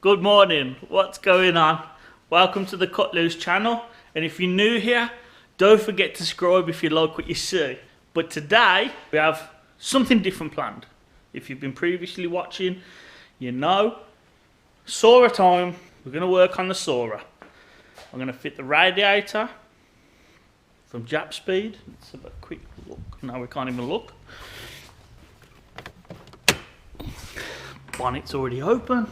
Good morning, what's going on? Welcome to the Cut Loose channel, and if you're new here, don't forget to subscribe if you like what you see. But today, we have something different planned. If you've been previously watching, you know, Soarer time. We're going to work on the Soarer. I'm going to fit the radiator from JapSpeed. Let's have a quick look. No, we can't even look. Bonnet's already open.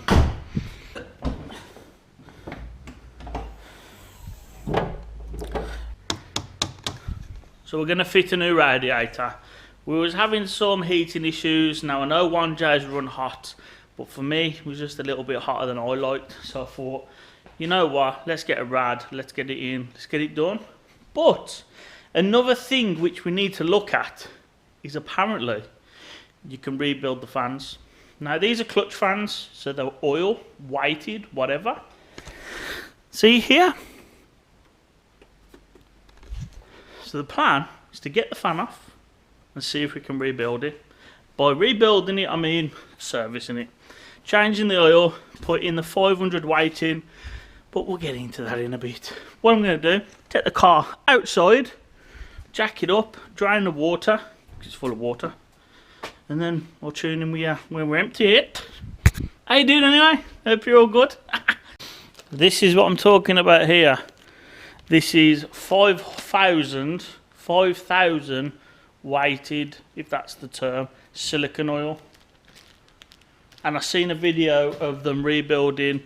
So we're going to fit a new radiator. We was having some heating issues. Now I know 1J's run hot, but for me it was just a little bit hotter than I liked. So I thought, you know what, let's get a rad, let's get it in, let's get it done. But another thing which we need to look at is apparently you can rebuild the fans. Now these are clutch fans, so they're oil, weighted, whatever. See here? So the plan is to get the fan off and see if we can rebuild it. By rebuilding it, I mean servicing it. Changing the oil, putting the 500 weight in, but we'll get into that in a bit. What I'm going to do, take the car outside, jack it up, drain the water, because it's full of water, and then I'll tune in when we empty it. How you doing anyway? Hope you're all good. This is what I'm talking about here. This is 5,000 weighted, if that's the term, silicone oil. And I seen a video of them rebuilding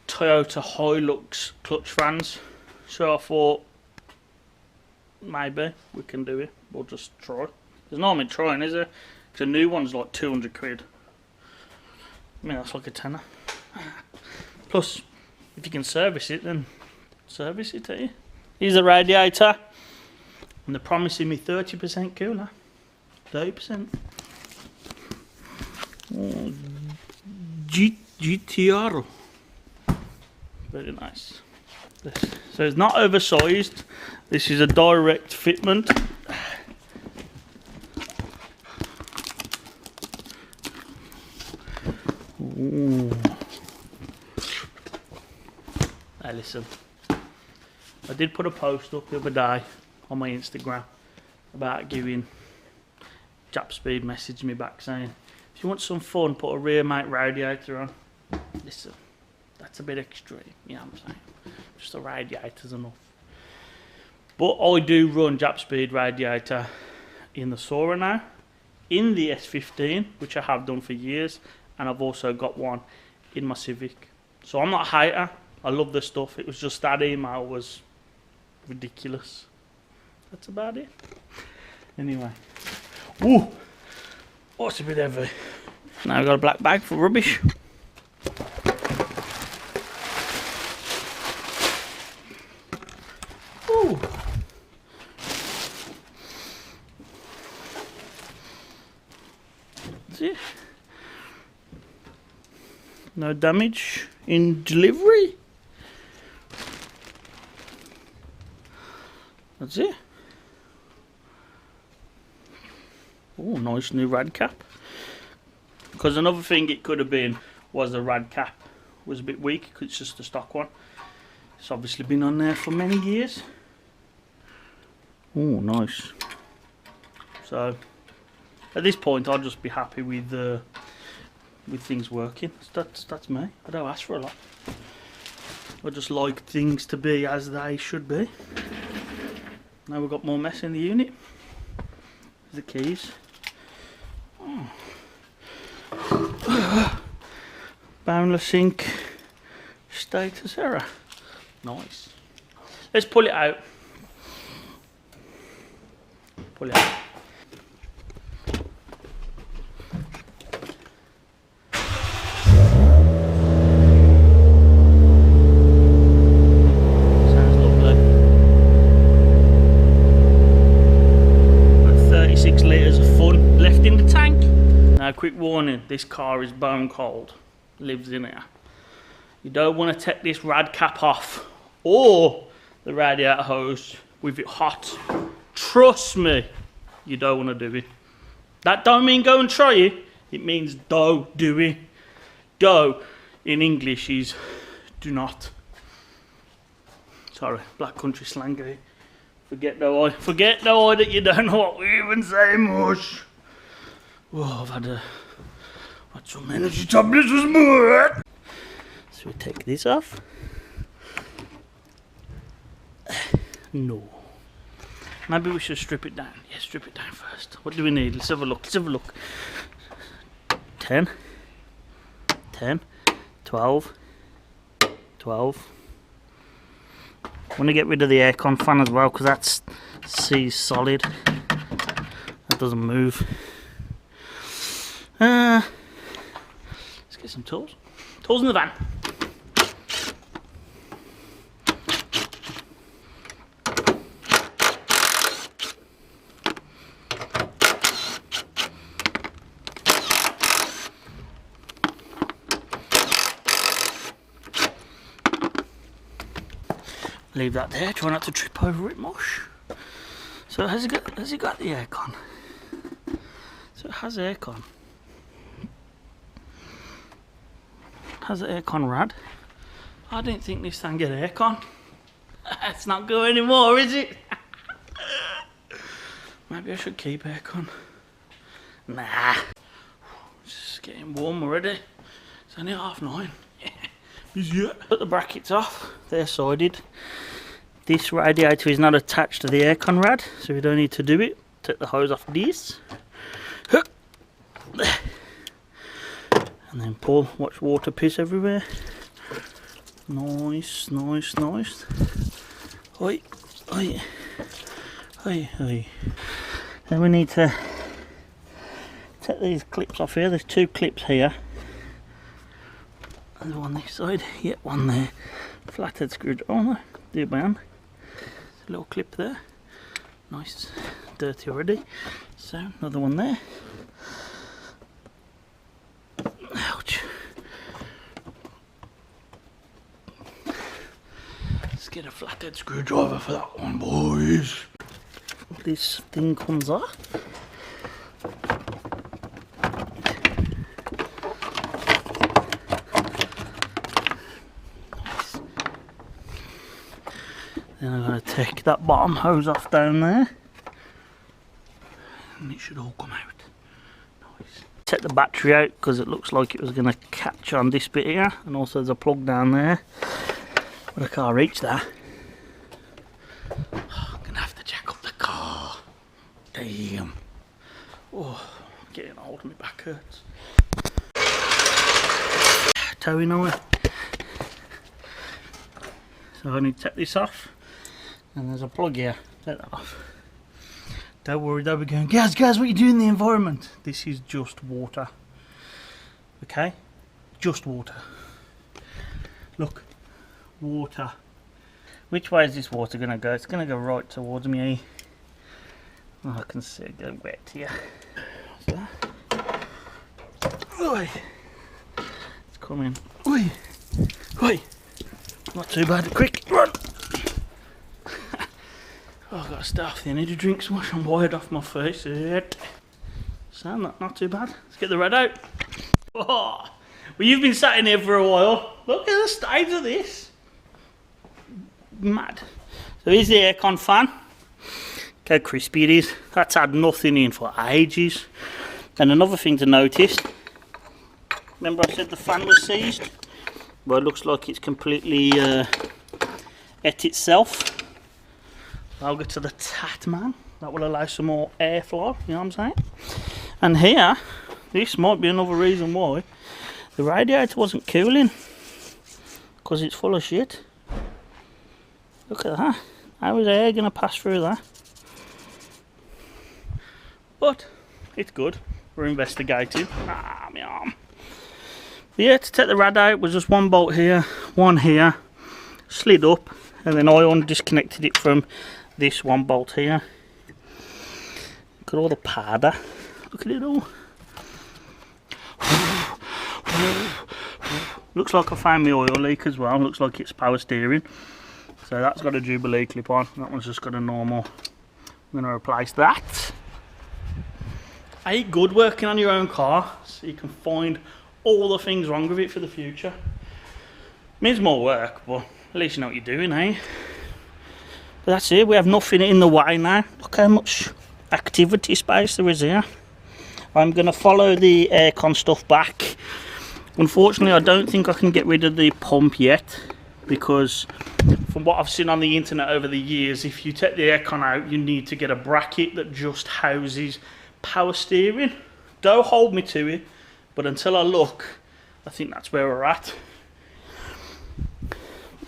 Toyota Hilux clutch fans. So I thought, maybe we can do it. We'll just try. There's no harm in trying, is there? Because a new one's like 200 quid. I mean, that's like a tenner. Plus, if you can service it, then service it to you. Here's the radiator, and they're promising me 30% cooler. 30%. Oh, GTE. Very nice. So it's not oversized. This is a direct fitment. Ooh. Now listen. I did put a post up the other day on my Instagram about giving JapSpeed messaged me back saying, if you want some fun, put a rear mount radiator on. Listen, that's a bit extreme, you know what I'm saying? Just a radiator's enough. But I do run JapSpeed radiator in the Soarer now, in the S15, which I have done for years, and I've also got one in my Civic. So I'm not a hater, I love the stuff. It was just that email was ridiculous. That's about it. Anyway. Ooh! Oh, it's a bit heavy. Now we've got a black bag for rubbish. Ooh! That's it. No damage in delivery. That's it. Oh, nice new rad cap. Because another thing it could have been was the rad cap was a bit weak because it's just a stock one. It's obviously been on there for many years. Oh, nice. So at this point, I'll just be happy with things working. That's me. I don't ask for a lot. I just like things to be as they should be. Now we've got more mess in the unit. There's the keys. Oh. Boundless sink. Status error. Nice. Let's pull it out. Pull it out. Quick warning, this car is bone cold, lives in here. You don't want to take this rad cap off or the radiator hose with it hot. Trust me, you don't want to do it. That don't mean go and try it, it means don't do it. Don't. in English is do not. Sorry, black country slang. Forget the eye that you don't know what we even say much. Oh, I've had some energy tablets this morning. So we take this off. No. Maybe we should strip it down. Yeah, strip it down first. What do we need? Let's have a look. Let's have a look. 10, 10, 12, 12. I want to get rid of the aircon fan as well because that's solid. That doesn't move. Let's get some tools. Tools in the van. Leave that there, try not to trip over it much. So has it got the aircon? So it has aircon. Has the aircon rad? I didn't think this thing get aircon. It's not good anymore, is it? Maybe I should keep aircon. Nah. It's getting warm already. It's only 9:30. Yeah. Put the brackets off, they're sided. This radiator is not attached to the aircon rad, so we don't need to do it. Take the hose off this. And then pull, watch water piss everywhere. Nice, nice, nice. Oi, oi, oi, oi. Then we need to take these clips off here. There's 2 clips here. And one this side, yeah, one there. Flathead screwdriver. Oh no, do it by hand. A little clip there. Nice, dirty already. So another one there. Ouch. Let's get a flathead screwdriver for that one, boys. This thing comes off. Then I'm going to take that bottom hose off down there and it should all come out. Nice. Take the battery out because it looks like it was going to catch on this bit here, and also there's a plug down there, but I can't reach that. I'm going to have to jack up the car. Damn. Oh, I'm getting old and my back hurts. Towing away. So I need to take this off. And there's a plug here, take that off. Don't worry, they'll be going, guys, what are you doing in the environment? This is just water. Okay? Just water. Look, water. Which way is this water going to go? It's going to go right towards me. Oh, I can see it going wet here. What's that? Oi! It's coming. Oi! Oi! Not too bad. Quick, run! Oh, I've got a staff. I need to drink some. I'm wired off my face. So not too bad. Let's get the red out. Oh, well, you've been sat in here for a while. Look at the stage of this. Mad. So here's the aircon fan. Look how crispy it is. That's had nothing in for ages. And another thing to notice. Remember I said the fan was seized? Well, it looks like it's completely ate itself. I'll go to the tat man. That will allow some more airflow, you know what I'm saying? And here, this might be another reason why the radiator wasn't cooling. Because it's full of shit. Look at that. How is air going to pass through that? But it's good. We're investigating. Ah, my arm. Yeah, to take the rad out was just one bolt here, one here, slid up, and then I disconnected it from this one bolt here. Look at all the powder. Look at it all. Looks like I found my oil leak as well. Looks like it's power steering. So that's got a Jubilee clip on. That one's just got a normal. I'm going to replace that. Ain't good working on your own car, so you can find all the things wrong with it for the future. Means more work, but at least you know what you're doing, eh? But that's it, we have nothing in the way now. Look how much activity space there is here. I'm going to follow the aircon stuff back. Unfortunately, I don't think I can get rid of the pump yet, because from what I've seen on the internet over the years, if you take the aircon out, you need to get a bracket that just houses power steering. Don't hold me to it, but until I look, I think that's where we're at.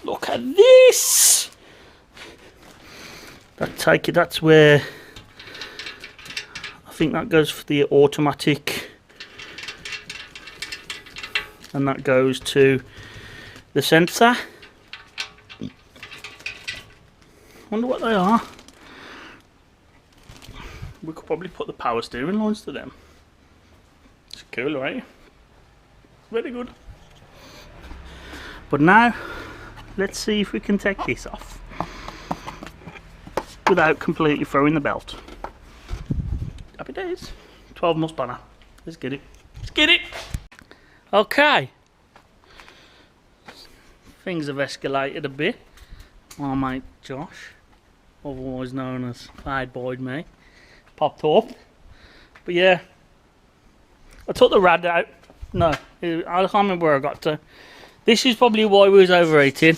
Look at this! I take it that's where, I think that goes for the automatic, and that goes to the sensor. Wonder what they are. We could probably put the power steering lines to them. It's cool, right? Very good. But now, let's see if we can take this off without completely throwing the belt. Happy days. 12 months banner. Let's get it. Let's get it! Okay. Things have escalated a bit. My mate Josh, otherwise known as Clyde Boyd Me, popped up. But yeah, I took the rad out. No, I can't remember where I got to. This is probably why we was overheating.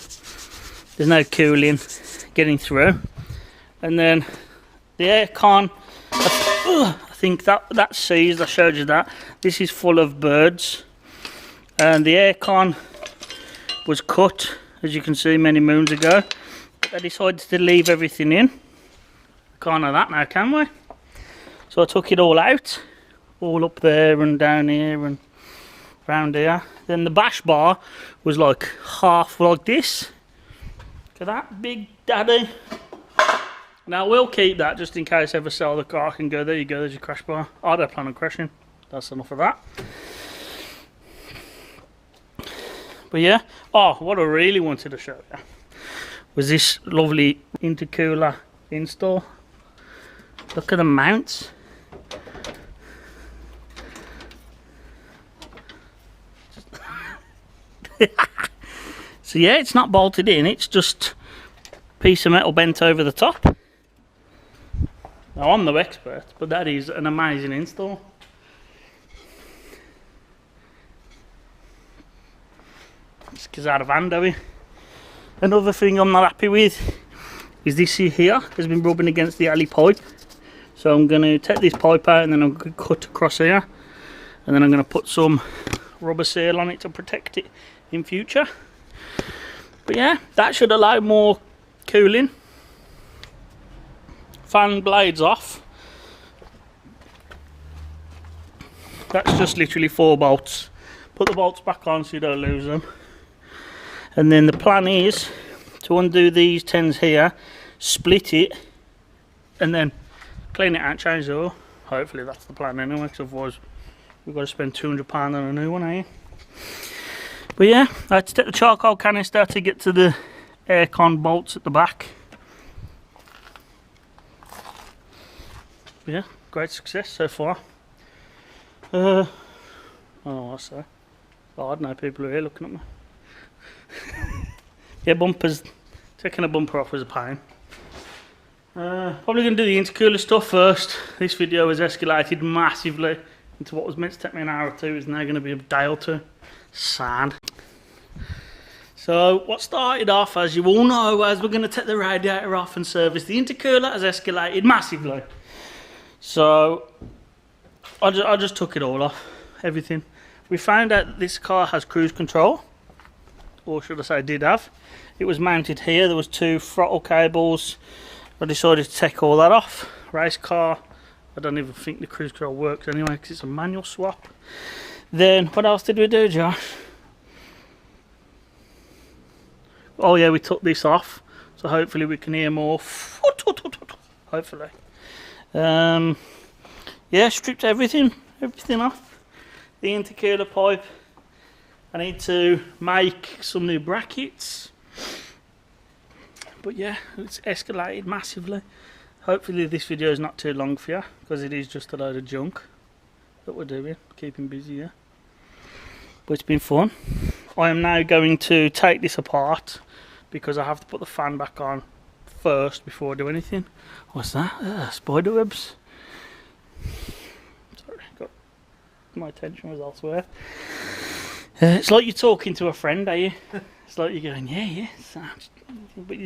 There's no cooling getting through. And then the aircon, I think that's seized, I showed you that. This is full of birds. And the aircon was cut, as you can see, many moons ago. I decided to leave everything in. Can't have that now, can we? So I took it all out, all up there and down here and round here. Then the bash bar was like half like this. Look at that, big daddy. Now we'll keep that just in case I ever sell the car. I can go, there you go, there's your crash bar. I don't plan on crashing. That's enough of that. But yeah, oh, what I really wanted to show you was this lovely intercooler install. Look at the mounts. So yeah, it's not bolted in, it's just a piece of metal bent over the top. Now I'm no expert, but that is an amazing install. Just because out of hand, are we? Another thing I'm not happy with is this here has been rubbing against the alley pipe. So I'm going to take this pipe out and then I'm going to cut across here. And then I'm going to put some rubber seal on it to protect it in future. But yeah, that should allow more cooling. Fan blades off. That's just literally 4 bolts. Put the bolts back on so you don't lose them. And then the plan is to undo these 10s here, split it, and then clean it out, change the oil. Hopefully that's the plan anyway, because otherwise we've got to spend £200 on a new one, eh? But yeah, I had to take the charcoal canister to get to the aircon bolts at the back. But yeah, great success so far. Oh, what's that? Oh, I don't know, people are here looking at me. Yeah, bumpers. Taking a bumper off was a pain. Probably going to do the intercooler stuff first. This video has escalated massively into what was meant to take me an hour or two. Is now going to be a day or two. Sad. So what started off, as you all know, as we're going to take the radiator off and service the intercooler, has escalated massively. So I just took it all off, everything. We found out that this car has cruise control, or should I say did have. It was mounted here, there was 2 throttle cables. I decided to take all that off. Race car, I don't even think the cruise control works anyway because it's a manual swap. Then what else did we do, Josh? Oh yeah, we took this off, so hopefully we can hear more. Hopefully. Yeah, stripped everything off. The intercooler pipe. I need to make some new brackets. But yeah, it's escalated massively. Hopefully this video is not too long for you, because it is just a load of junk that we're doing, keeping busy, yeah. But it's been fun. I am now going to take this apart because I have to put the fan back on first before I do anything. What's that? Spider webs. Sorry, my attention was elsewhere. It's like you're talking to a friend, are you? It's like you're going, yeah, but